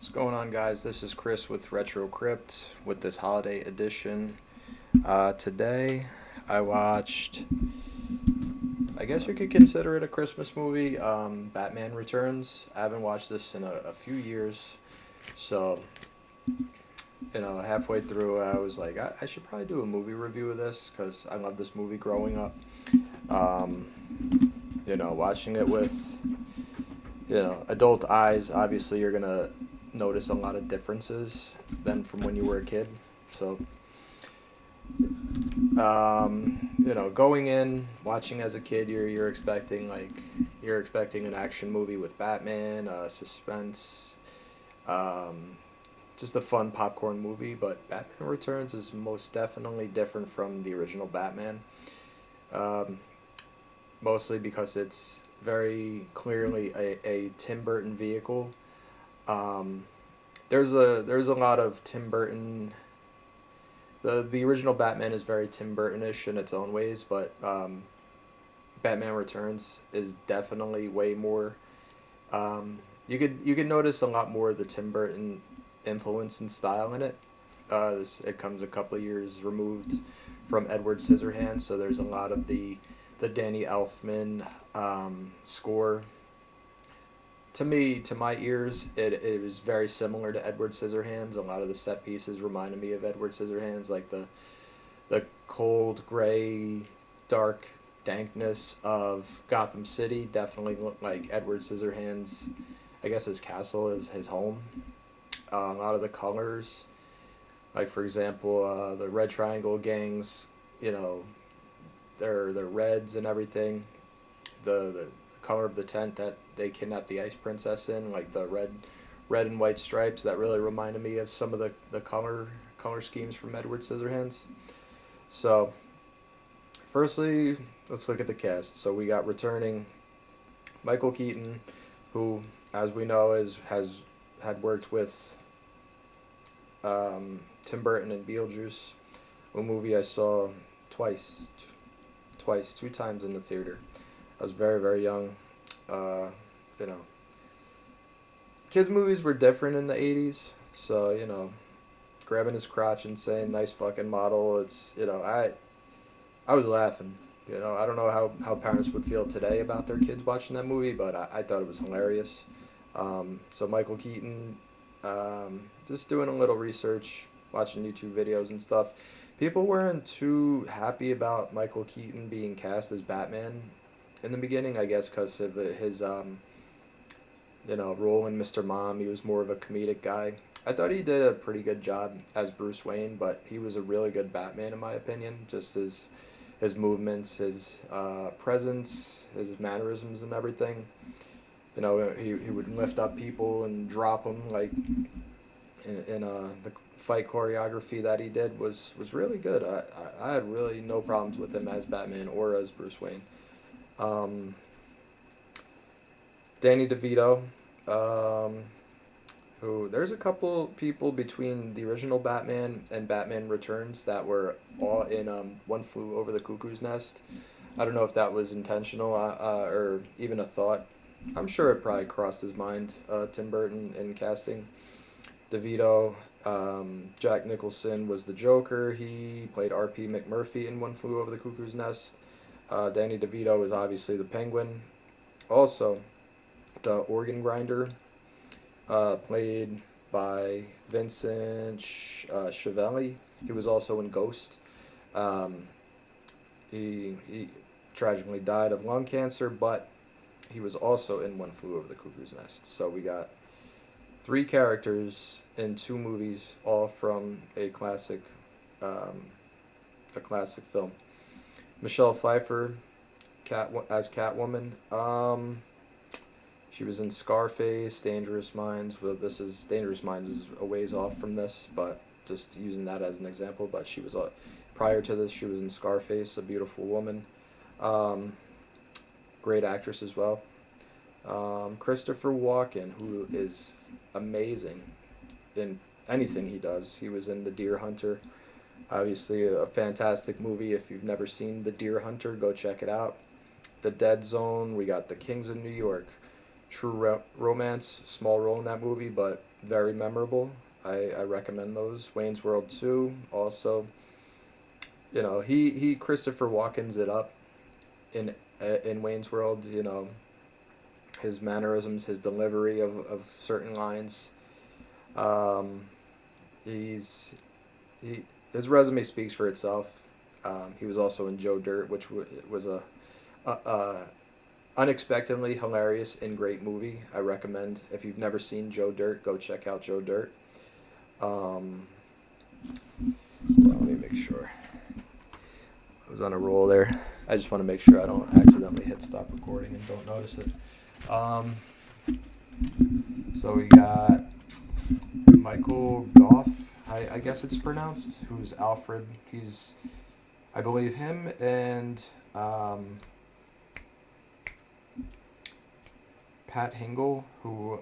What's going on, guys? This is Chris with Retro Crypt with this holiday edition. Today, I watched, I guess you could consider it a Christmas movie, Batman Returns. I haven't watched this in a few years, so, halfway through, I was like, I should probably do a movie review of this because I love this movie growing up. Um, watching it with, adult eyes, obviously, you're going to notice a lot of differences than from when you were a kid. So, going in, watching as a kid, you're expecting an action movie with Batman, suspense, um, just a fun popcorn movie. But Batman Returns is most definitely different from the original Batman. Um, Mostly because it's very clearly a Tim Burton vehicle. Um, there's a lot of Tim Burton. The original Batman is very Tim Burton-ish in its own ways, but Batman Returns is definitely way more. You could notice a lot more of the Tim Burton influence and style in it. It comes a couple of years removed from Edward Scissorhands, so there's a lot of the Danny Elfman score. To me, to my ears, it was very similar to Edward Scissorhands. A lot of the set pieces reminded me of Edward Scissorhands, like the cold, gray, dark dankness of Gotham City definitely looked like Edward Scissorhands. I guess his castle is his home. A lot of the colors, like for example, the Red Triangle gangs, you know, their reds and everything. The color of the tent that they kidnapped the Ice Princess in, like the red and white stripes, that really reminded me of some of the color schemes from Edward Scissorhands. So, firstly, let's look at the cast. So we got returning Michael Keaton, who, as we know, has had worked with Tim Burton and Beetlejuice, a movie I saw twice, twice, two times in the theater. I was very very young. Uh, you know, kids movies were different in the '80s, so grabbing his crotch and saying "nice fucking model." It's I was laughing. I don't know how parents would feel today about their kids watching that movie, but I thought it was hilarious. So Michael Keaton, just doing a little research, watching YouTube videos and stuff. People weren't too happy about Michael Keaton being cast as Batman in the beginning, I guess, because of his role in Mr. Mom. He was more of a comedic guy. I thought he did a pretty good job as Bruce Wayne, but he was a really good Batman in my opinion. Just his movements, his presence, his mannerisms, and everything. He would lift up people and drop them like in the fight choreography that he did was really good. I had really no problems with him as Batman or as Bruce Wayne. Um, Danny DeVito, um, who there's a couple people between the original Batman and Batman Returns that were all in One Flew Over the Cuckoo's Nest. I don't know if that was intentional or even a thought. I'm sure it probably crossed his mind, Tim Burton in casting DeVito. Jack Nicholson was the Joker. He played R.P. McMurphy in One Flew Over the Cuckoo's Nest. Danny DeVito is obviously the Penguin. Also, the organ grinder, played by Vincent Schiavelli. He was also in Ghost. Um, he tragically died of lung cancer, but he was also in One Flew Over the Cuckoo's Nest. So we got three characters in two movies, all from um, a classic film. Michelle Pfeiffer, as Catwoman. She was in Scarface, Dangerous Minds. Well, this is Dangerous Minds is a ways off from this, but just using that as an example. But she was prior to this, she was in Scarface, A Beautiful Woman. Um, Great actress as well. Christopher Walken, who is amazing in anything he does. He was in The Deer Hunter. Obviously, a fantastic movie. If you've never seen The Deer Hunter, go check it out. The Dead Zone. We got The Kings of New York. Romance, small role in that movie, but very memorable. I recommend those. Wayne's World 2 also. He Christopher Walken's it up in Wayne's World. His mannerisms, his delivery of certain lines. Um, he's he his resume speaks for itself. He was also in Joe Dirt, which was a unexpectedly hilarious and great movie. I recommend, if you've never seen Joe Dirt, go check out Joe Dirt. Um, let me make sure. I was on a roll there. I just want to make sure I don't accidentally hit stop recording and don't notice it. So we got Michael Goff, I guess it's pronounced, who's Alfred. I believe him and Pat Hingle, who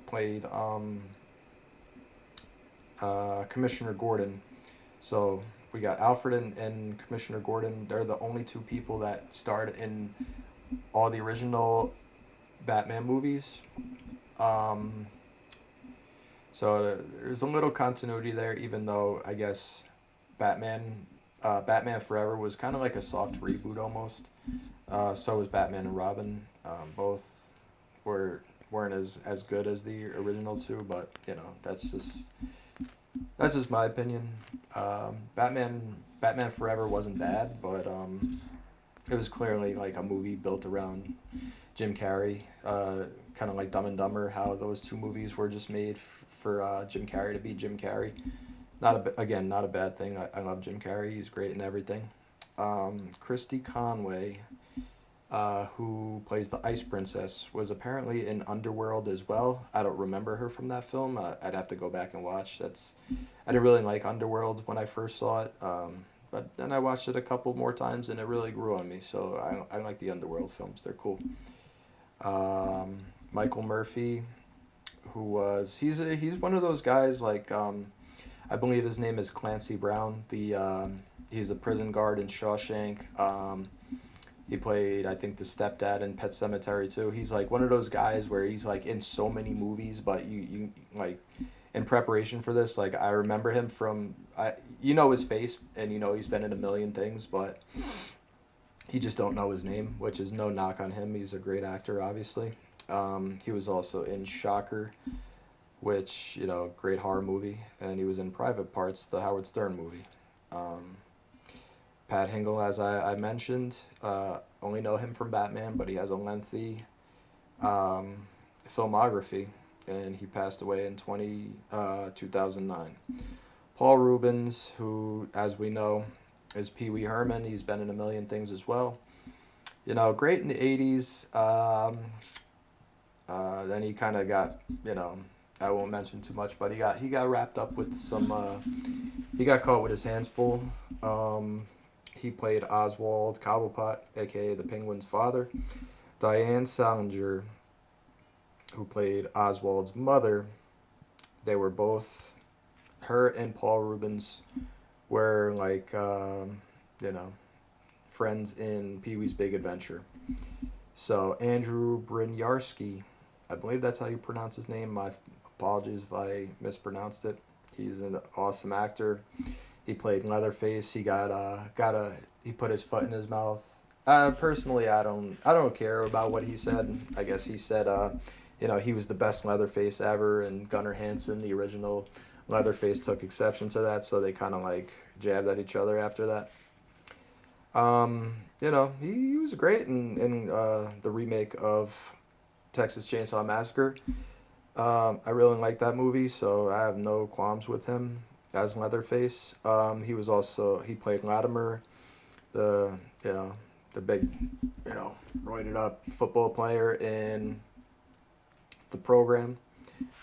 played Commissioner Gordon. So we got Alfred and Commissioner Gordon. They're the only two people that starred in all the original Batman movies. Um, so there's a little continuity there, even though I guess Batman Forever was kind of like a soft reboot almost. So was Batman and Robin. Both were weren't as good as the original two, but that's just my opinion. Batman Forever wasn't bad, but it was clearly like a movie built around Jim Carrey, kind of like Dumb and Dumber. How those two movies were just made for Jim Carrey to be Jim Carrey. Not a bad thing. I love Jim Carrey. He's great in everything. Christy Conway, who plays the Ice Princess, was apparently in Underworld as well. I don't remember her from that film. I'd have to go back and watch. I didn't really like Underworld when I first saw it, but then I watched it a couple more times and it really grew on me. So I like the Underworld films. They're cool. Michael Murphy, he's one of those guys like I believe his name is Clancy Brown. He's a prison guard in Shawshank. He played, I think, the stepdad in Pet Sematary too. He's like one of those guys where he's like in so many movies, but you like in preparation for this, like I remember him from his face and he's been in a million things, but you just don't know his name, which is no knock on him. He's a great actor, obviously. He was also in Shocker, which great horror movie, and he was in Private Parts, the Howard Stern movie. Um, Pat Hingle, as I mentioned, only know him from Batman, but he has a lengthy filmography, and he passed away in 2009. Paul Rubens, who, as we know, is Pee Wee Herman. He's been in a million things as well. Great in the 80s. Then he kind of got, I won't mention too much, but he got wrapped up with he got caught with his hands full. He played Oswald Cobblepot, aka the Penguin's father. Diane Salinger, who played Oswald's mother, they were both, her and Paul Rubens were like, friends in Pee Wee's Big Adventure. So Andrew Bryniarski, I believe that's how you pronounce his name. My apologies if I mispronounced it. He's an awesome actor. He played Leatherface. He put his foot in his mouth. Personally, I don't care about what he said. I guess he said, he was the best Leatherface ever, and Gunnar Hansen, the original Leatherface, took exception to that, so they kind of like jabbed at each other after that. He was great in the remake of Texas Chainsaw Massacre. I really like that movie, so I have no qualms with him as Leatherface. He played Latimer, the the big roided up football player in the program.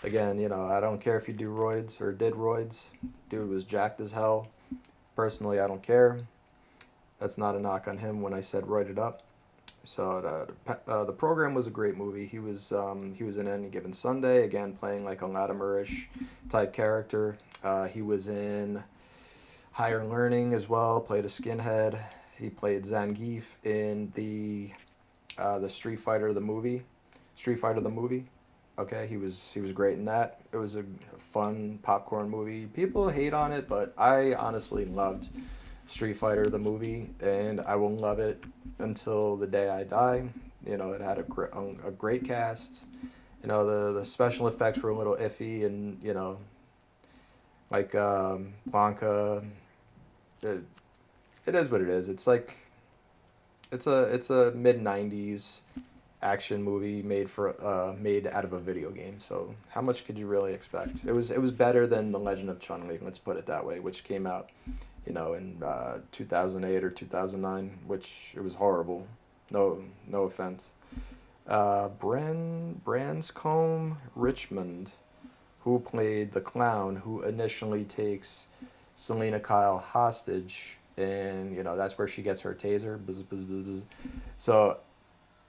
Again, I don't care if you do roids or did roids. Dude was jacked as hell. Personally, I don't care. That's not a knock on him when I said roided up. So the program was a great movie. He was in Any Given Sunday, again playing like a Latimer-ish type character. He was in Higher Learning as well. Played a skinhead. He played Zangief in the Street Fighter the movie. Street Fighter the movie. Okay, he was great in that. It was a fun popcorn movie. People hate on it, but I honestly loved Street Fighter the movie, and I will love it until the day I die. It had a great cast. The special effects were a little iffy, and like Blanca, it, it is what it is. It's a mid 90s action movie made out of a video game. So how much could you really expect? It was better than The Legend of Chun Li. Let's put it that way, which came out, in 2008 or 2009, which it was horrible. No offense. Branscombe Richmond, who played the clown who initially takes Selena Kyle hostage, and that's where she gets her taser. Bzz, bzz, bzz, bzz. So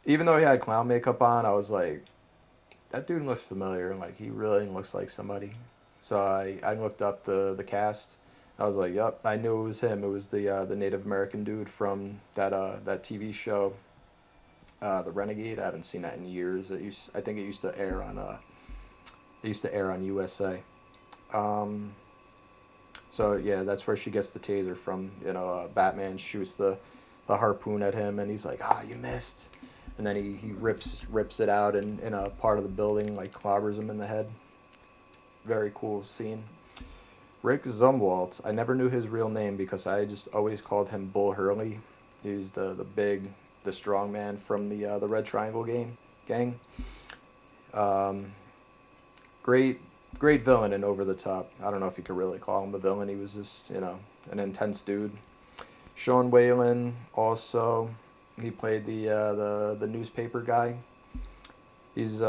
even though he had clown makeup on, I was like, that dude looks familiar. Like he really looks like somebody. So I looked up the cast. I was like, yep, I knew it was him. It was the Native American dude from that TV show, The Renegade. I haven't seen that in years. I think it used to air on USA. Um, so yeah, that's where she gets the taser from. Batman shoots the harpoon at him, and he's like, "Ah, you missed." And then he rips it out in a part of the building, like clobbers him in the head. Very cool scene. Rick Zumwalt. I never knew his real name because I just always called him Bull Hurley. He's the strong man from the Red Triangle gang. Um, great great villain and over the top. I don't know if you could really call him a villain. He was just an intense dude. Sean Whalen also, he played the newspaper guy. He's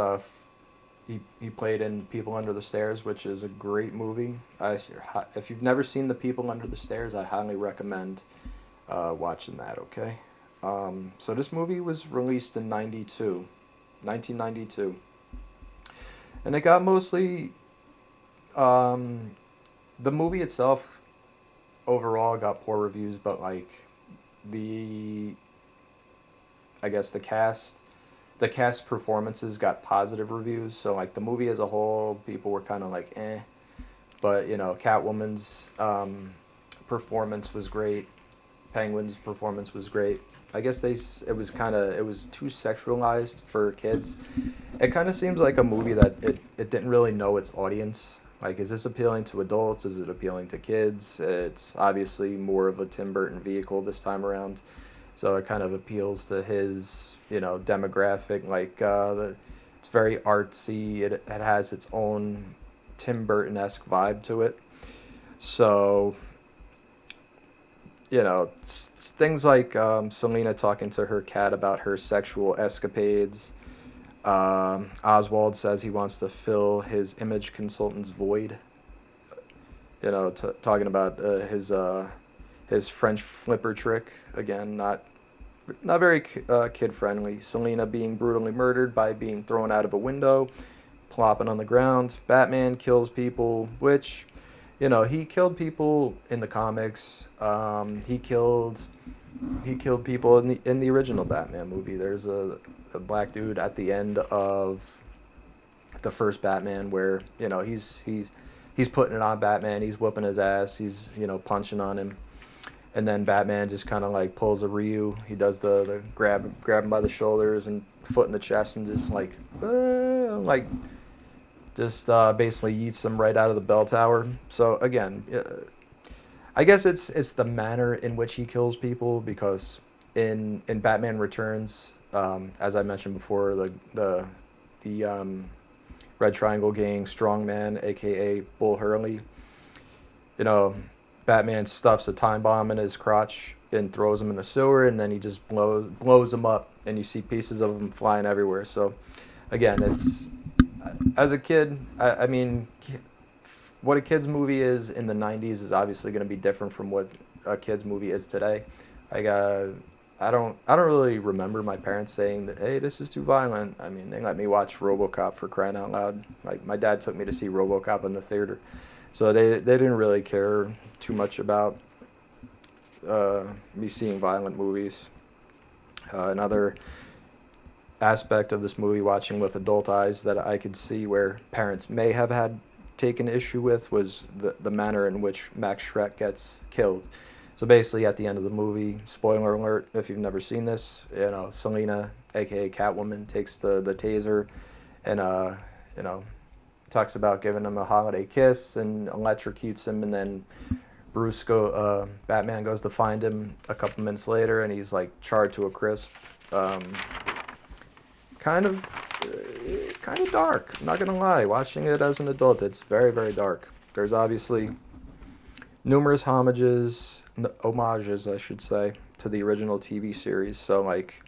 he played in People Under the Stairs, which is a great movie. If you've never seen the People Under the Stairs, I highly recommend watching that. Okay, so this movie was released in 1992, and it got mostly um, the movie itself overall got poor reviews, but like the I guess the cast performances got positive reviews. So like the movie as a whole, people were kind of like eh, but Catwoman's performance was great. Penguin's performance was great. I guess it was too sexualized for kids. It kind of seems like a movie that it didn't really know its audience. Like, is this appealing to adults? Is it appealing to kids? It's obviously more of a Tim Burton vehicle this time around, so it kind of appeals to his demographic. Like it's very artsy. It has its own Tim Burton esque vibe to it. So things like Selena talking to her cat about her sexual escapades. Oswald says he wants to fill his image consultant's void. Talking about his French flipper trick again, not very kid friendly. Selena being brutally murdered by being thrown out of a window, plopping on the ground. Batman kills people, which he killed people in the comics. He killed people in the original Batman movie. There's a black dude at the end of the first Batman where he's putting it on Batman. He's whooping his ass. He's punching on him, and then Batman just kind of like pulls a Ryu. He does the grab him by the shoulders and foot in the chest and just like just basically yeets him right out of the bell tower. So again, I guess it's the manner in which he kills people, because in Batman Returns, as I mentioned before, the Red Triangle Gang strongman, aka Bull Hurley, you know, Batman stuffs a time bomb in his crotch and throws him in the sewer, and then he just blows him up, and you see pieces of him flying everywhere. So again, it's as a kid, I mean, what a kid's movie is in the 90s is obviously going to be different from what a kid's movie is today. Like, I don't really remember my parents saying that, hey, this is too violent. I mean, they let me watch RoboCop, for crying out loud. Like, my dad took me to see RoboCop in the theater, so they didn't really care too much about me seeing violent movies. Another aspect of this movie, watching with adult eyes, that I could see where parents may have had taken issue with was the manner in which Max Shrek gets killed. So basically, at the end of the movie, spoiler alert if you've never seen this, Selena, aka Catwoman, takes the taser and you know talks about giving him a holiday kiss and electrocutes him, and then Batman goes to find him a couple minutes later, and he's like charred to a crisp. Um, kind of, kind of dark. I'm not gonna lie. Watching it as an adult, it's very, very dark. There's obviously numerous homages, I should say, to the original TV series. So like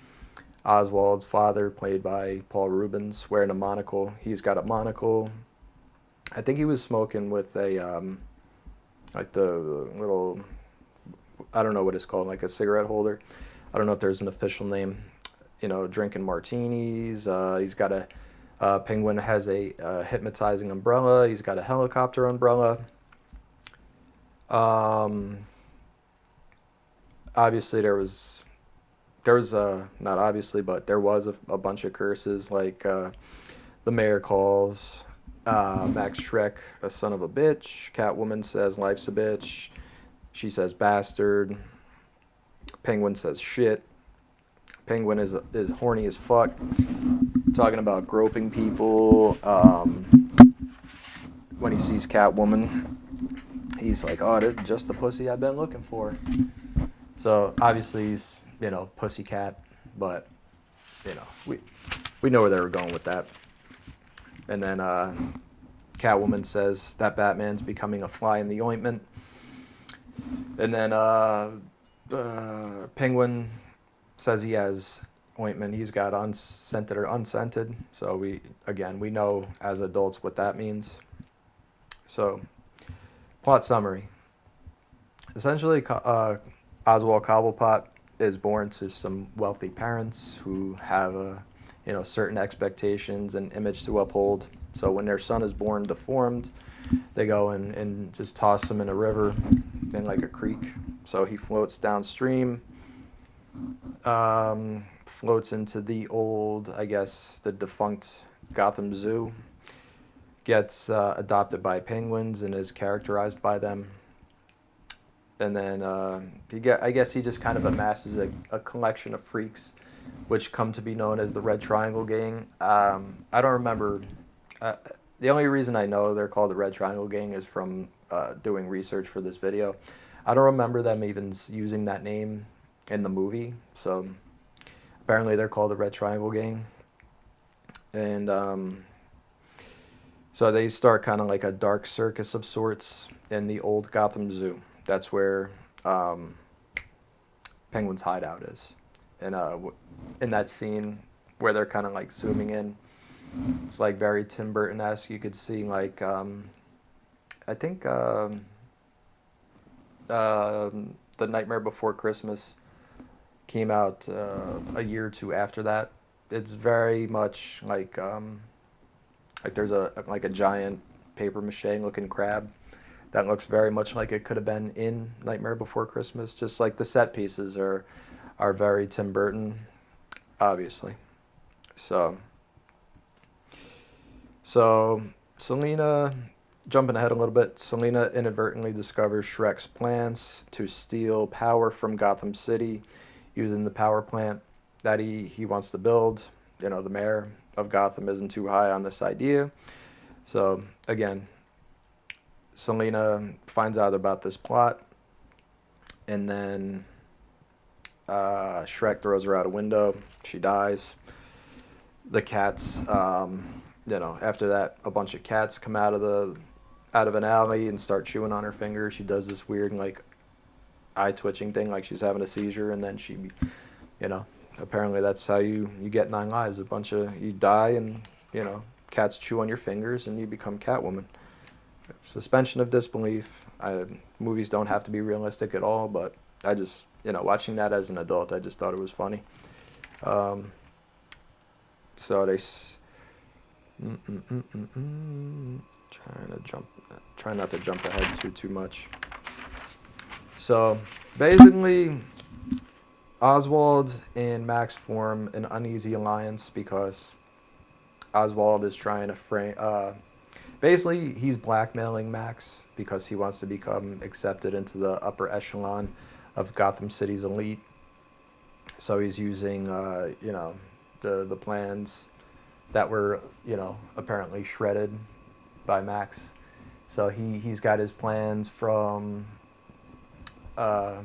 Oswald's father, played by Paul Rubens, wearing a monocle. He's got a monocle. I think he was smoking with a like the little, I don't know what it's called, like a cigarette holder. I don't know if there's an official name. Drinking martinis. He's got Penguin has a hypnotizing umbrella. He's got a helicopter umbrella. Um, obviously there was not obviously, but there was a bunch of curses, like the mayor calls Max Shrek a son of a bitch. Catwoman says life's a bitch. She says bastard. Penguin says shit. Penguin is horny as fuck, talking about groping people. When he sees Catwoman, he's like, "Oh, this is just the pussy I've been looking for." So obviously he's pussycat, but we know where they were going with that. And then Catwoman says that Batman's becoming a fly in the ointment. And then Penguin says he has ointment. He's got unscented or unscented. So we know as adults what that means. So, plot summary. Essentially, Oswald Cobblepot is born to some wealthy parents who have certain expectations and image to uphold. So when their son is born deformed, they go and just toss him in a river, in like a creek. So he floats downstream, floats into the the defunct Gotham Zoo, gets adopted by penguins and is characterized by them. And then I guess he just kind of amasses a collection of freaks, which come to be known as the Red Triangle Gang. I don't remember. The only reason I know they're called the Red Triangle Gang is from doing research for this video. I don't remember them even using that name in the movie. So apparently they're called the Red Triangle Gang. And so they start kind of like a dark circus of sorts in the old Gotham Zoo. That's where Penguin's hideout is. And in that scene where they're kind of like zooming in, it's like very Tim Burton-esque. You could see like I think The Nightmare Before Christmas came out a year or two after that. It's very much like there's a giant paper mache looking crab that looks very much like it could have been in Nightmare Before Christmas. Just like the set pieces are very Tim Burton, obviously. So Selena, jumping ahead a little bit, Selena inadvertently discovers Shrek's plans to steal power from Gotham City using the power plant that he wants to build. The mayor of Gotham isn't too high on this idea. So again, Selena finds out about this plot, and then Shrek throws her out a window. She dies. The cats, after that, a bunch of cats come out of an alley and start chewing on her finger. She does this weird like eye twitching thing, like she's having a seizure, and then she, apparently that's how you get 9 lives. You die, and cats chew on your fingers, and you become Catwoman. Suspension of disbelief. Movies don't have to be realistic at all, but I just, watching that as an adult, I just thought it was funny. So they, trying not to jump ahead too much. So basically, Oswald and Max form an uneasy alliance because Oswald is trying to frame. Basically, he's blackmailing Max because he wants to become accepted into the upper echelon of Gotham City's elite. So he's using, the plans that were, apparently shredded by Max. So he's got his plans uh,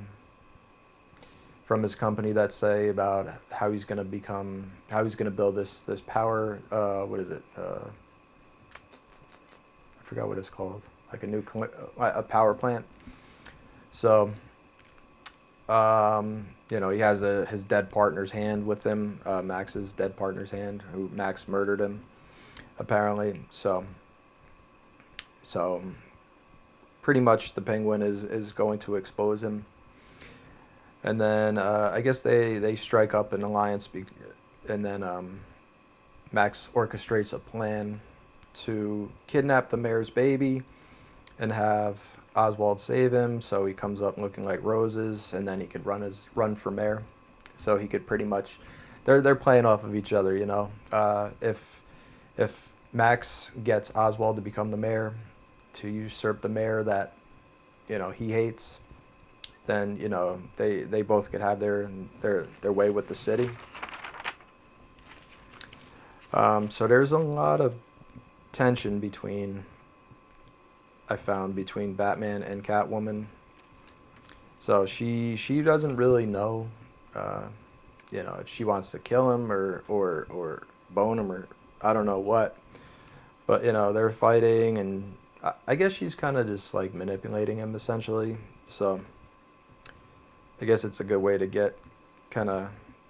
from his company that say about how he's gonna build this power. What is it? I forgot what it's called. Like a power plant. So he has his dead partner's hand with him, Max's dead partner's hand, who Max murdered him, apparently. So pretty much the Penguin is going to expose him. And then I guess they strike up an alliance, and then Max orchestrates a plan to kidnap the mayor's baby and have Oswald save him, so he comes up looking like roses, and then he could run for mayor. So he could pretty much, they're playing off of each other, you know. If Max gets Oswald to become the mayor, to usurp the mayor that he hates, then they both could have their way with the city. So there's a lot of tension I found between Batman and Catwoman. So she doesn't really know, if she wants to kill him or bone him, or I don't know what. But they're fighting, and I guess she's kind of just like manipulating him essentially. So I guess it's a good way to get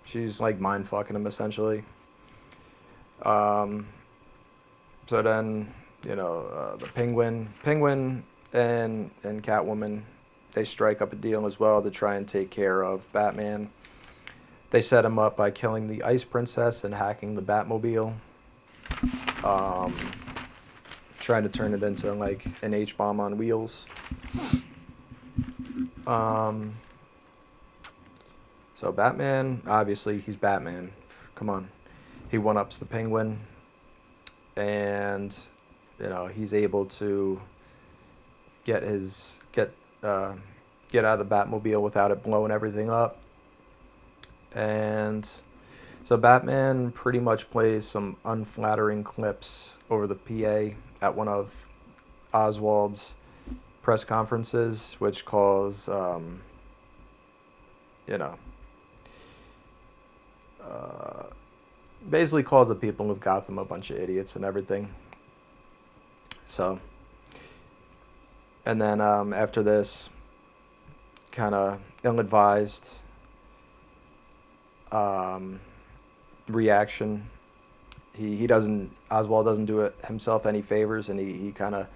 she's like mind fucking him essentially. So then the Penguin and Catwoman, they strike up a deal as well to try and take care of Batman. They set him up by killing the Ice Princess and hacking the Batmobile, trying to turn it into like an H-bomb on wheels. So Batman, obviously he's Batman. Come on, he one-ups the Penguin, and he's able to get out of the Batmobile without it blowing everything up. And so Batman pretty much plays some unflattering clips over the PA at one of Oswald's press conferences, which calls basically calls the people of Gotham a bunch of idiots and everything. So, and then after this kind of ill-advised reaction, Oswald doesn't do it himself any favors, and he kind of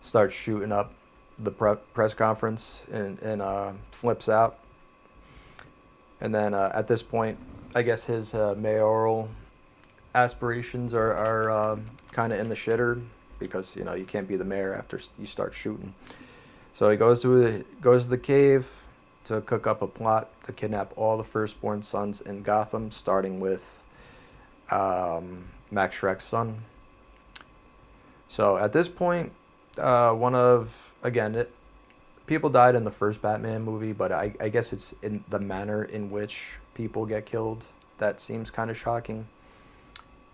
starts shooting up the press conference and flips out. And then at this point, I guess his mayoral aspirations are kind of in the shitter, because you can't be the mayor after you start shooting. So he goes to the cave to cook up a plot to kidnap all the firstborn sons in Gotham, starting with Max Shreck's son. So at this point, people died in the first Batman movie, but I guess it's in the manner in which people get killed that seems kind of shocking,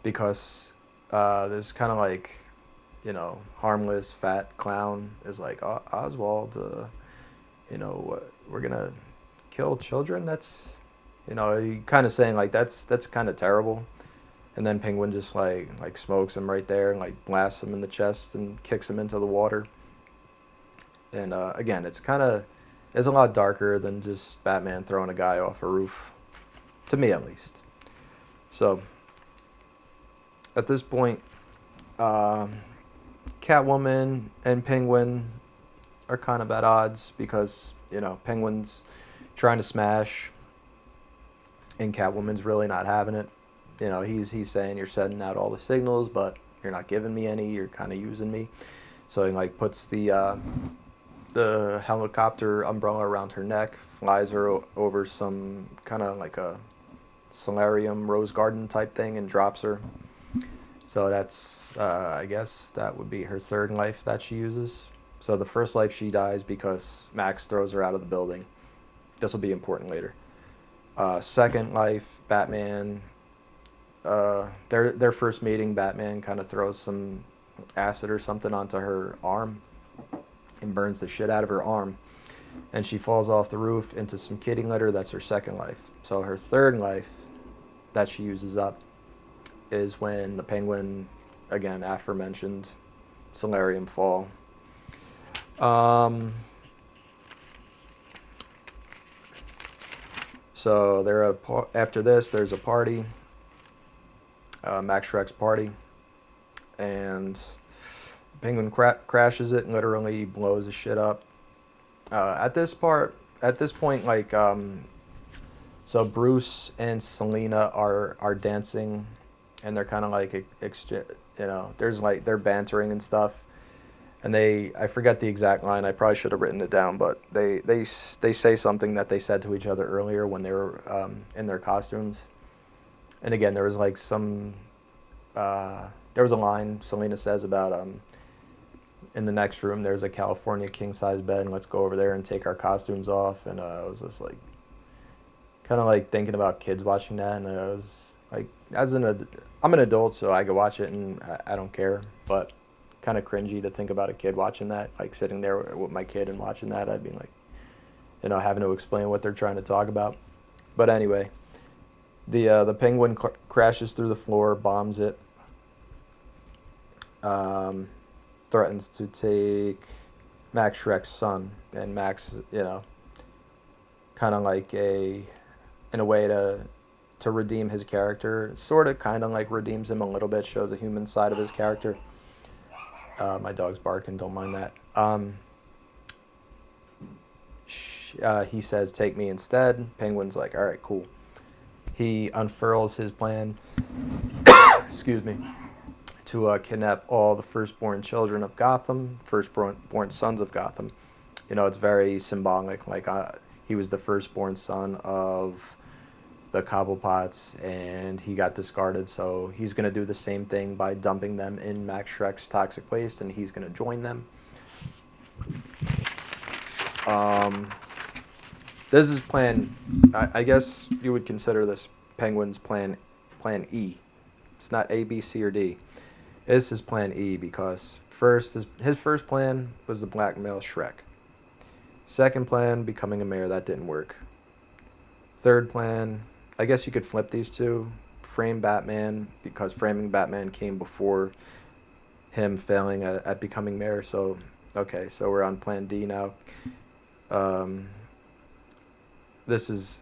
because there's kind of like, harmless fat clown is like, Oswald, we're gonna kill children. That's, he kind of saying like that's kind of terrible. And then Penguin just like smokes him right there and like blasts him in the chest and kicks him into the water. And again, it's a lot darker than just Batman throwing a guy off a roof, to me at least. So at this point, Catwoman and Penguin are kind of at odds, because Penguin's trying to smash, and Catwoman's really not having it. He's saying, you're sending out all the signals, but you're not giving me any. You're kind of using me. So he like puts the the helicopter umbrella around her neck, flies her over some kind of like a solarium rose garden type thing, and drops her. So that's, I guess that would be her third life that she uses. So the first life she dies because Max throws her out of the building. This will be important later. Second life, Batman. Their first meeting, Batman kind of throws some acid or something onto her arm and burns the shit out of her arm. And she falls off the roof into some kitty litter. That's her second life. So her third life that she uses up is when the Penguin, again aforementioned, solarium fall. Um, so they're after this. There's a party, Max Shreck's party, and Penguin crashes it and literally blows the shit up. At this point, like, so Bruce and Selina are dancing, and they're kind of like, there's like they're bantering and stuff, and I forget the exact line. I probably should have written it down, but they say something that they said to each other earlier when they were in their costumes, and again there was like there was a line Selina says about in the next room there's a California king size bed, and let's go over there and take our costumes off. And I was just like, kind of like thinking about kids watching that, and I was like, I'm an adult, so I could watch it and I don't care, but kind of cringy to think about a kid watching that, like sitting there with my kid and watching that. I'd be like, having to explain what they're trying to talk about. But anyway, the Penguin crashes through the floor, bombs it, threatens to take Max Shreck's son, and Max, kind of like in a way to redeem his character, sort of kind of like redeems him a little bit, shows a human side of his character. My dog's barking, don't mind that. He says, take me instead. Penguin's like, all right, cool. He unfurls his plan, excuse me, to kidnap all the firstborn children of Gotham, firstborn sons of Gotham. It's very symbolic. Like, he was the firstborn son of the Cobblepots, and he got discarded, so he's going to do the same thing by dumping them in Max Shreck's toxic waste, and he's going to join them. This is plan, I guess you would consider this Penguin's plan E. It's not A, B, C, or D. This is plan E, because his first plan was to blackmail Shreck. Second plan, becoming a mayor. That didn't work. Third plan, I guess you could flip these two. Frame Batman, because framing Batman came before him failing at becoming mayor. So, okay, so we're on plan D now. This is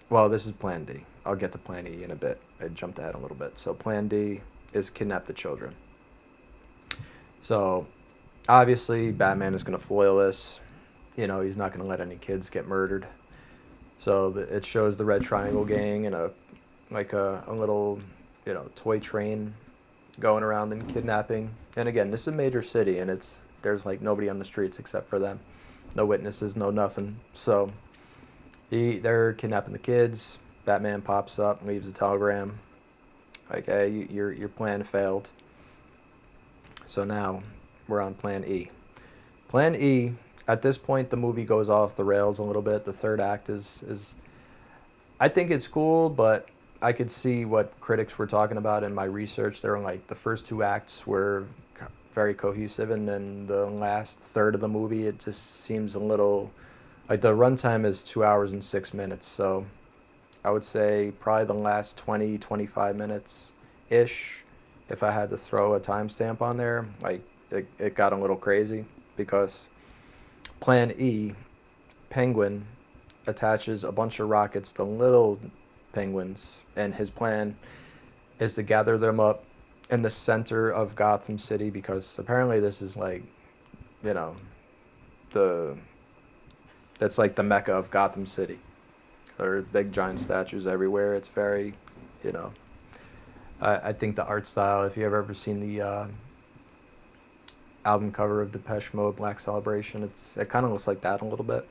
plan D. I'll get to plan E in a bit. I jumped ahead a little bit. So plan D is kidnap the children. So, obviously, Batman is going to foil this. He's not going to let any kids get murdered. So it shows the Red Triangle gang in a little, toy train going around and kidnapping. And again, this is a major city, and there's like nobody on the streets except for them. No witnesses, no nothing. So they're kidnapping the kids. Batman pops up and leaves a telegram. Like, hey, your plan failed. So now we're on plan E. Plan E, at this point, the movie goes off the rails a little bit. The third act is I think it's cool, but I could see what critics were talking about in my research. They were like, the first two acts were very cohesive, and then the last third of the movie, it just seems a little, like, the runtime is 2 hours and 6 minutes. So I would say probably the last 20-25 minutes-ish, if I had to throw a timestamp on there, like, it got a little crazy, because Plan E, Penguin attaches a bunch of rockets to little penguins, and his plan is to gather them up in the center of Gotham City, because apparently this is like, that's like the mecca of Gotham City. There are big giant statues everywhere. It's very, I think the art style, if you've ever seen the album cover of Depeche Mode, Black Celebration. It kind of looks like that a little bit.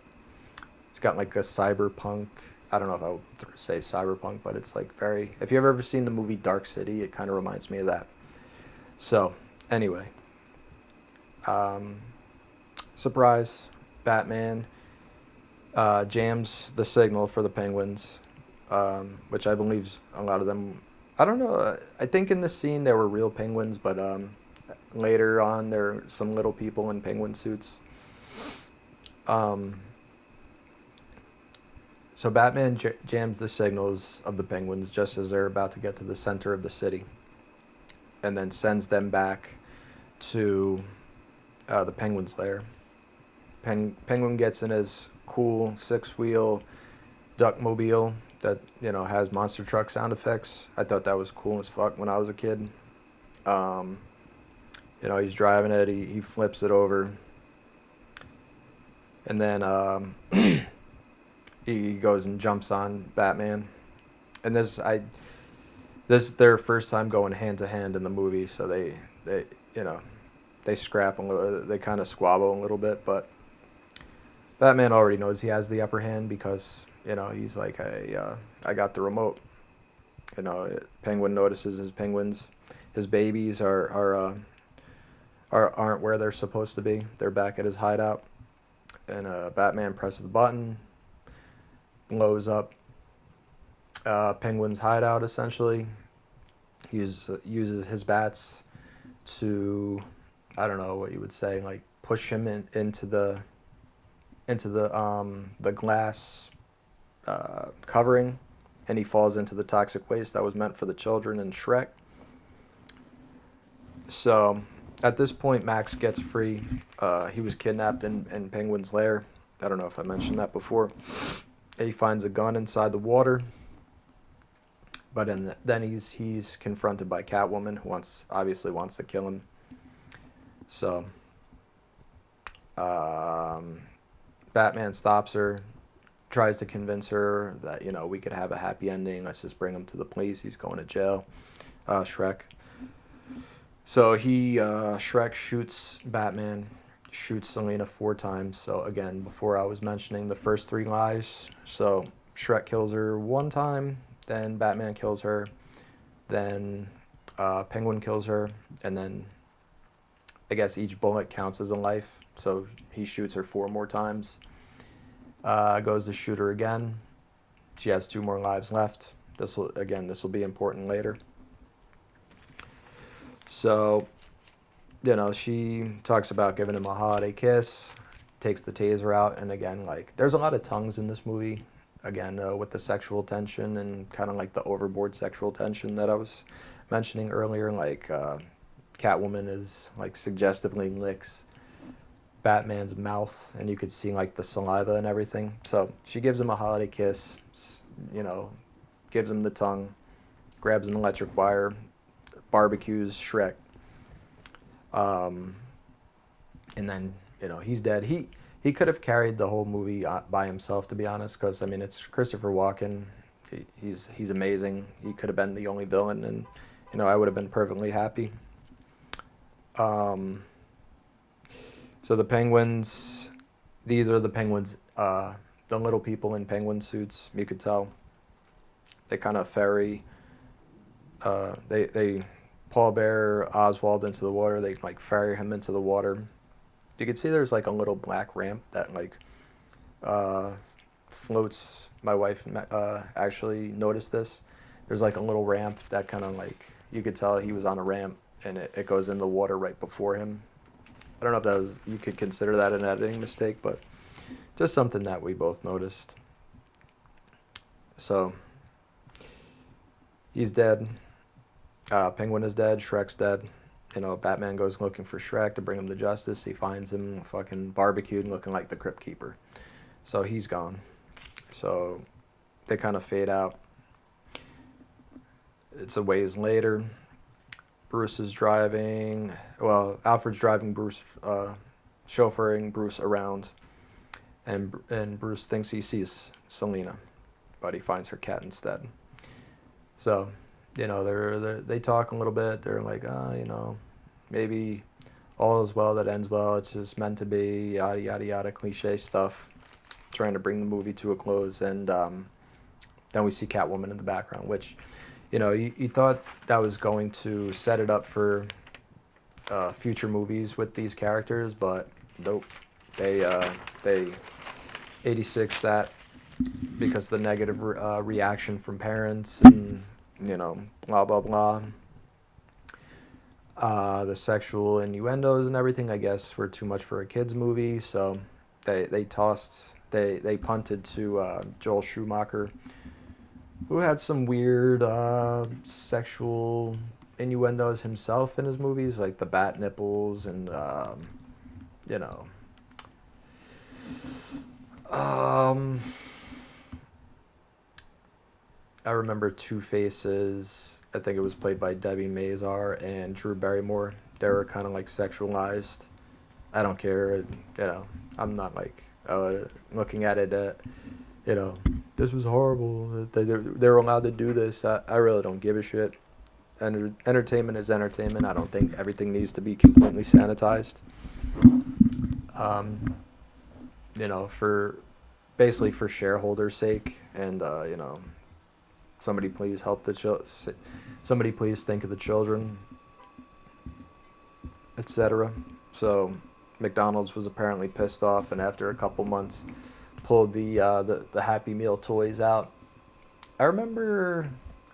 It's got like a cyberpunk. I don't know if I would say cyberpunk, but it's like very. If you've ever seen the movie Dark City, it kind of reminds me of that. So, anyway, um, surprise, Batman jams the signal for the Penguins, which I believe a lot of them. I don't know. I think in this scene there were real penguins, but later on there are some little people in penguin suits. Um, so Batman jams the signals of the penguins just as they're about to get to the center of the city, and then sends them back to the penguin's lair. Penguin gets in his cool six-wheel duckmobile that has monster truck sound effects. I thought that was cool as fuck when I was a kid. Um, he's driving it. He flips it over, and then he goes and jumps on Batman. And this is their first time going hand to hand in the movie, so they they scrap a little. They kind of squabble a little bit, but Batman already knows he has the upper hand because he's like, I got the remote. Penguin notices his penguins. His babies aren't where they're supposed to be. They're back at his hideout, and Batman presses the button, blows up Penguin's hideout. Essentially, he uses his bats to, I don't know what you would say, like push him into the glass covering, and he falls into the toxic waste that was meant for the children in Shrek. So at this point, Max gets free. He was kidnapped in Penguin's lair. I don't know if I mentioned that before. He finds a gun inside the water, but then he's confronted by Catwoman, who obviously wants to kill him. So Batman stops her, tries to convince her that we could have a happy ending. Let's just bring him to the police. He's going to jail. Shrek. So Shrek shoots Batman, shoots Selina 4 times. So again, before I was mentioning the first 3 lives. So Shrek kills her 1 time, then Batman kills her, then Penguin kills her, and then I guess each bullet counts as a life. So he shoots her 4 more times. Goes to shoot her again. She has 2 more lives left. This will be important later. So, she talks about giving him a holiday kiss, takes the taser out, and again, like, there's a lot of tongues in this movie. Again, with the sexual tension and kind of like the overboard sexual tension that I was mentioning earlier. Like, Catwoman is like suggestively licks Batman's mouth, and you could see like the saliva and everything. So she gives him a holiday kiss, gives him the tongue, grabs an electric wire, barbecues Shrek, and then he's dead. He could have carried the whole movie by himself, to be honest, because I mean it's Christopher Walken. He's amazing. He could have been the only villain, and I would have been perfectly happy. So the penguins, these are the penguins, the little people in penguin suits. You could tell they kind of ferry. They Paul Bear Oswald into the water. They like ferry him into the water. You can see there's like a little black ramp that like floats. My wife actually noticed this. There's like a little ramp that kind of like you could tell he was on a ramp, and it goes in the water right before him. I don't know if you could consider that an editing mistake, but just something that we both noticed. So he's dead. Penguin is dead. Shrek's dead. Batman goes looking for Shrek to bring him to justice. He finds him fucking barbecued and looking like the Crypt Keeper. So he's gone. So they kind of fade out. It's a ways later. Bruce is driving. Well, Alfred's driving Bruce, chauffeuring Bruce around, and Bruce thinks he sees Selina, but he finds her cat instead. So, they talk a little bit. They're like, maybe all is well that ends well. It's just meant to be, yada yada yada, cliche stuff, trying to bring the movie to a close, and then we see Catwoman in the background, which, you thought that was going to set it up for future movies with these characters, but nope. They 86 that because the negative reaction from parents and blah blah blah. The sexual innuendos and everything, I guess, were too much for a kids movie, so they punted to Joel Schumacher, who had some weird sexual innuendos himself in his movies, like the bat nipples and you know um, I remember Two Faces. I think it was played by Debbie Mazar and Drew Barrymore. They were kind of like sexualized. I don't care. I'm not like looking at it. You know, this was horrible. They're allowed to do this. I really don't give a shit. Entertainment is entertainment. I don't think everything needs to be completely sanitized. Um, for basically for shareholders' sake, and somebody please help the somebody please think of the children, etc. So McDonald's was apparently pissed off, and after a couple months, pulled the Happy Meal toys out. I remember,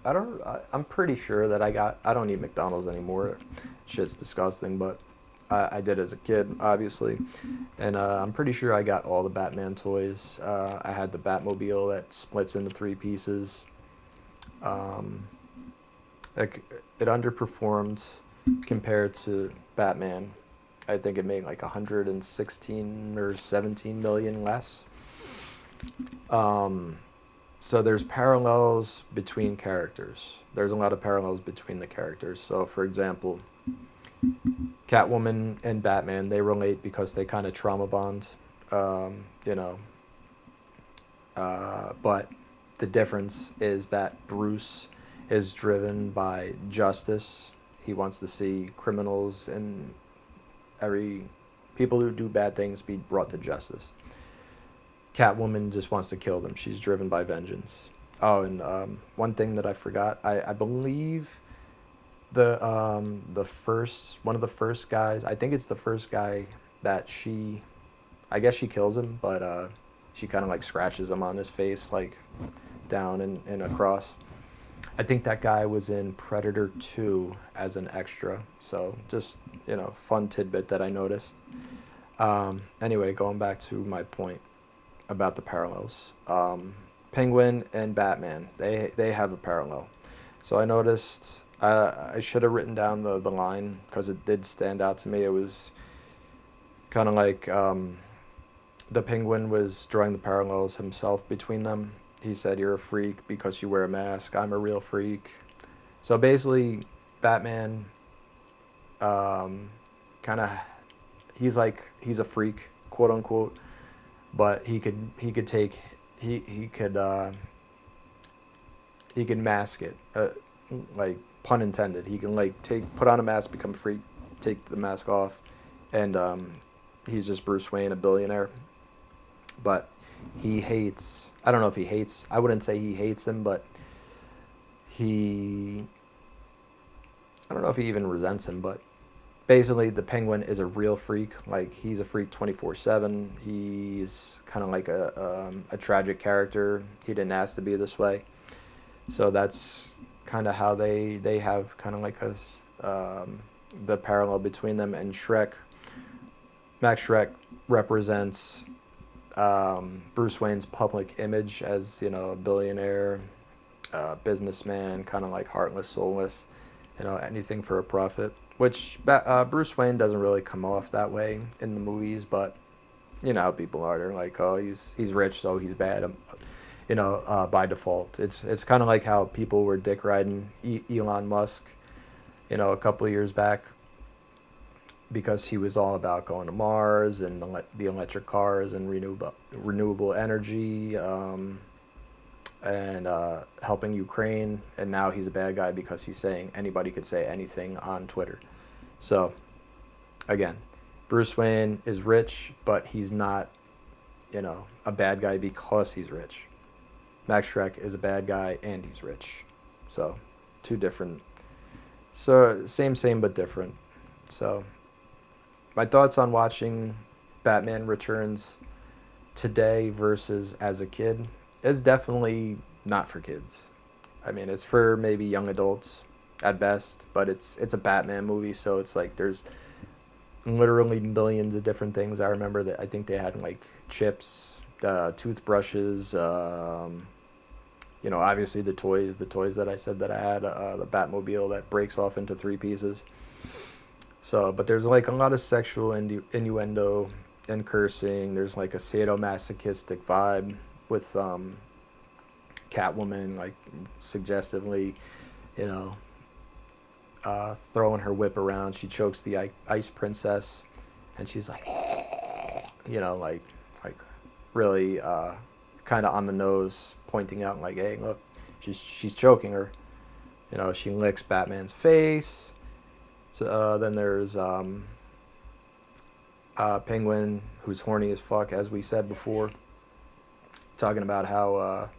I'm pretty sure that I don't eat McDonald's anymore. Shit's disgusting, but I did as a kid, obviously, and I'm pretty sure I got all the Batman toys. I had the Batmobile that splits into three pieces. Um, like it underperformed compared to Batman. I think it made like 116 or 17 million less. Um, so there's parallels between characters. There's a lot of parallels between the characters. So, for example, Catwoman and Batman, they relate because they kind of trauma bond. Um, you know, but the difference is that Bruce is driven by justice. He wants to see criminals and every people who do bad things be brought to justice. Catwoman just wants to kill them. She's driven by vengeance. Oh, and one thing that I forgot, I believe the first one of the first guys. I think it's the first guy that she. I guess she kills him, but she kind of like scratches him on his face, like down and across. I think that guy was in Predator 2 as an extra. So just fun tidbit that I noticed. Anyway, going back to my point about the parallels. Penguin and Batman, they have a parallel. So I noticed I should have written down the line because it did stand out to me. It was kind of like the Penguin was drawing the parallels himself between them. He said, "You're a freak because you wear a mask. I'm a real freak." So basically, Batman kind of he's a freak, quote unquote, but he could take he could mask it, like pun intended. He can like put on a mask, become a freak, take the mask off, and he's just Bruce Wayne, a billionaire. But he hates. I don't know if he hates. I wouldn't say he hates him, but he. I don't know if he even resents him, but basically the Penguin is a real freak. Like he's a freak 24/7. He's kind of like a tragic character. He didn't ask to be this way. So that's kind of how they have kind of like the parallel between them. And Shrek. Max Shrek represents Bruce Wayne's public image as a billionaire, businessman, kind of like heartless, soulless, anything for a profit. Which Bruce Wayne doesn't really come off that way in the movies, but people are. They're like, oh, he's rich, so he's bad. By default, it's kind of like how people were dick riding Elon Musk, a couple of years back, because he was all about going to Mars and the electric cars and renewable energy, and helping Ukraine. And now he's a bad guy because he's saying anybody could say anything on Twitter. So Again, Bruce Wayne is rich, but he's not, a bad guy because he's rich. Max Shrek is a bad guy and he's rich. So, two different. So, same, but different. So, my thoughts on watching Batman Returns today versus as a kid is definitely not for kids. I mean, it's for maybe young adults at best, but it's a Batman movie, so it's like there's literally millions of different things. I remember that I think they had like chips, toothbrushes, obviously the toys that I said that I had, the Batmobile that breaks off into three pieces. So, but there's like a lot of sexual innuendo and cursing. There's like a sadomasochistic vibe with Catwoman, like suggestively, you know, throwing her whip around. She chokes the ice princess, and she's like, like really kind of on the nose, pointing out like, hey, look, she's choking her. She licks Batman's face. So, then there's Penguin, who's horny as fuck, as we said before, talking about how,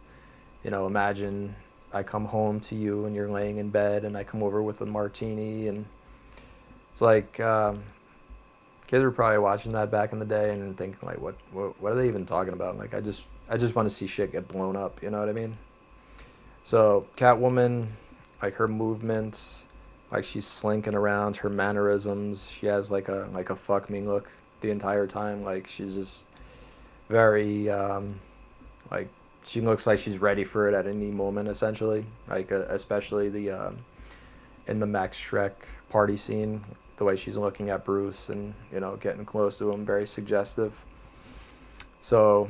imagine I come home to you and you're laying in bed, and I come over with a martini, and it's like kids were probably watching that back in the day and thinking like, what are they even talking about? Like, I just want to see shit get blown up. You know what I mean? So Catwoman, like her movements, like she's slinking around, her mannerisms, she has like a fuck me look the entire time. Like she's just very like she looks like she's ready for it at any moment, essentially. Like especially the in the Max Shrek party scene, the way she's looking at Bruce and getting close to him, very suggestive. So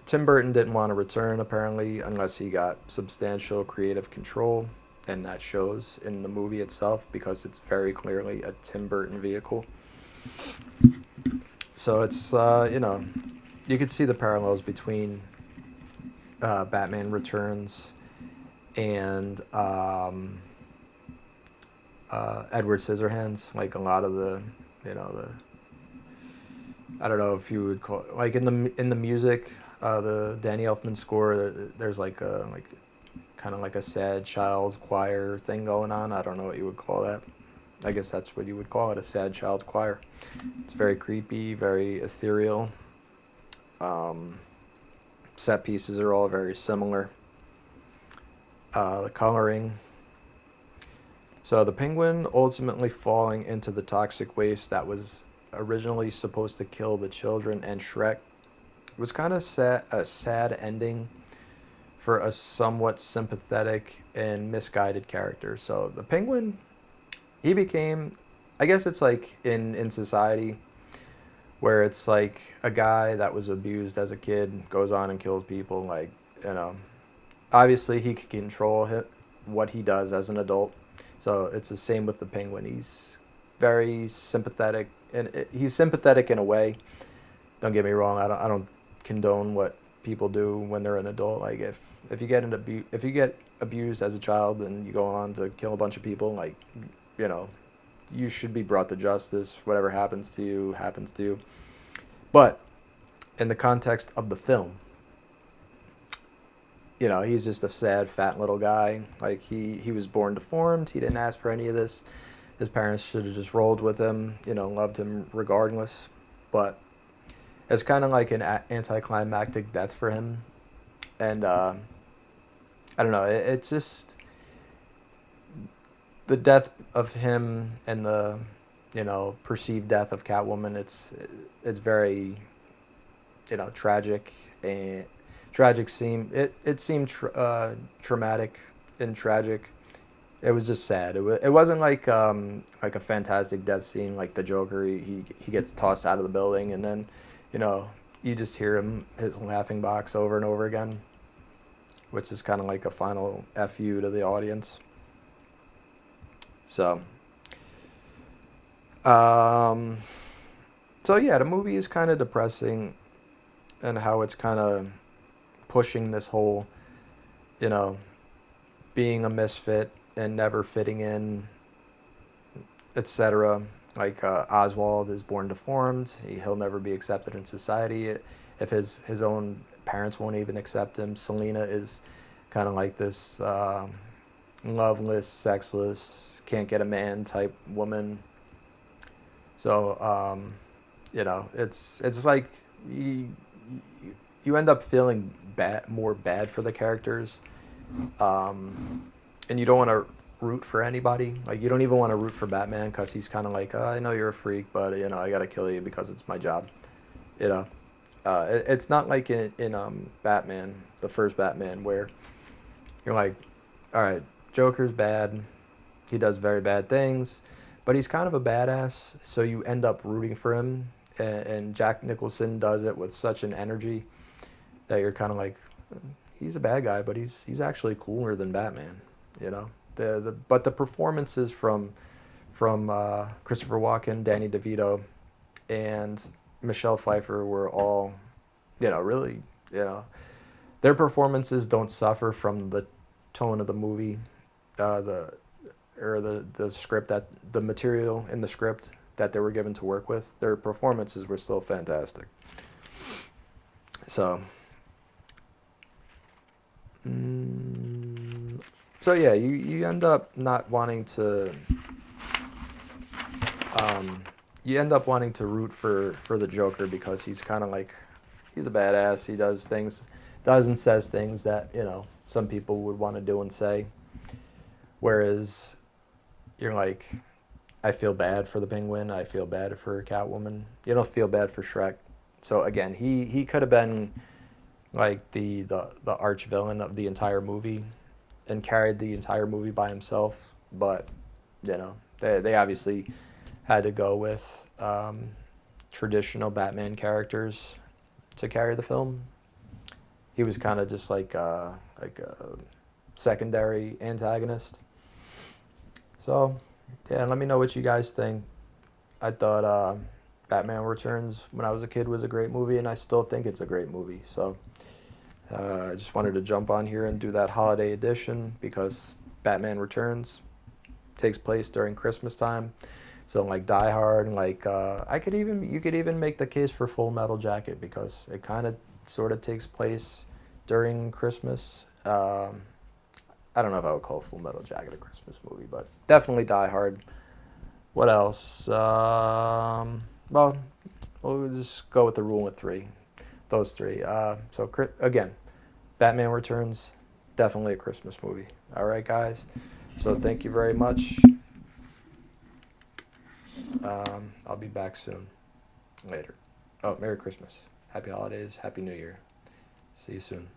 Tim Burton didn't want to return apparently unless he got substantial creative control, and that shows in the movie itself because it's very clearly a Tim Burton vehicle. So it's you could see the parallels between Batman Returns and Edward Scissorhands. Like a lot of the the I don't know if you would call it, like in the music, the Danny Elfman score. There's like kind of like a sad child choir thing going on. I don't know what you would call that. I guess that's what you would call it, a sad child choir. It's very creepy, very ethereal. Um, Set pieces are all very similar. The coloring. So the penguin ultimately falling into the toxic waste that was originally supposed to kill the children and Shrek was kind of a sad ending for a somewhat sympathetic and misguided character. So the penguin, he became, I guess it's like in society where it's like a guy that was abused as a kid goes on and kills people. Like, you know, obviously he can control what he does as an adult. So it's the same with the penguin. He's very sympathetic, and he's sympathetic in a way. Don't get me wrong. I don't condone what people do when they're an adult. Like if you get if you get abused as a child and you go on to kill a bunch of people, like, you know, you should be brought to justice. Whatever happens to you happens to you. But in the context of the film, he's just a sad, fat little guy. Like he was born deformed. He didn't ask for any of this. His parents should have just rolled with him. Loved him regardless. But it's kind of like an anticlimactic death for him, and I don't know. It's just the death of him and the perceived death of Catwoman. It's very tragic, and tragic seemed it seemed traumatic and tragic. It was just sad. It wasn't like a fantastic death scene like the Joker. He gets tossed out of the building, and then you know you just hear his laughing box over and over again, which is kind of like a final fu to the audience. So um so yeah, the movie is kind of depressing, and how it's kind of pushing this whole you know being a misfit and never fitting in, etc. Like Oswald is born deformed. He'll never be accepted in society if his own parents won't even accept him. Selena is kind of like this loveless, sexless, can't get a man type woman. So it's like you, you end up feeling more bad for the characters, and you don't want to root for anybody. Like you don't even want to root for Batman because he's kind of like, I know you're a freak, but I gotta kill you because it's my job. You know, it's not like in Batman, the first Batman, where you're like, all right, Joker's bad. He does very bad things, but he's kind of a badass. So you end up rooting for him, and Jack Nicholson does it with such an energy that you're kind of like, he's a bad guy, but he's actually cooler than Batman. You know, but the performances from Christopher Walken, Danny DeVito, and Michelle Pfeiffer were all, really, you know, their performances don't suffer from the tone of the movie, the or the script that the material in the script that they were given to work with. Their performances were still fantastic. So, mm, so yeah, you end up not wanting to. Um, you end up wanting to root for the Joker because he's kind of like he's a badass. He does and says things that some people would want to do and say. Whereas you're like, I feel bad for the Penguin. I feel bad for Catwoman. You don't feel bad for Shrek. So again, he could have been like the arch villain of the entire movie and carried the entire movie by himself. But they obviously had to go with traditional Batman characters to carry the film. He was kind of just like a secondary antagonist. So yeah, let me know what you guys think. I thought Batman Returns when I was a kid was a great movie, and I still think it's a great movie. So I just wanted to jump on here and do that holiday edition because Batman Returns takes place during Christmas time. So like Die Hard, like you could even make the case for Full Metal Jacket because it kind of sort of takes place during Christmas. I don't know if I would call Full Metal Jacket a Christmas movie, but definitely Die Hard. What else? Well, we'll just go with the rule of three. Those three. So again, Batman Returns, definitely a Christmas movie. All right, guys. So thank you very much. I'll be back soon. Later. Oh, Merry Christmas. Happy holidays. Happy New Year. See you soon.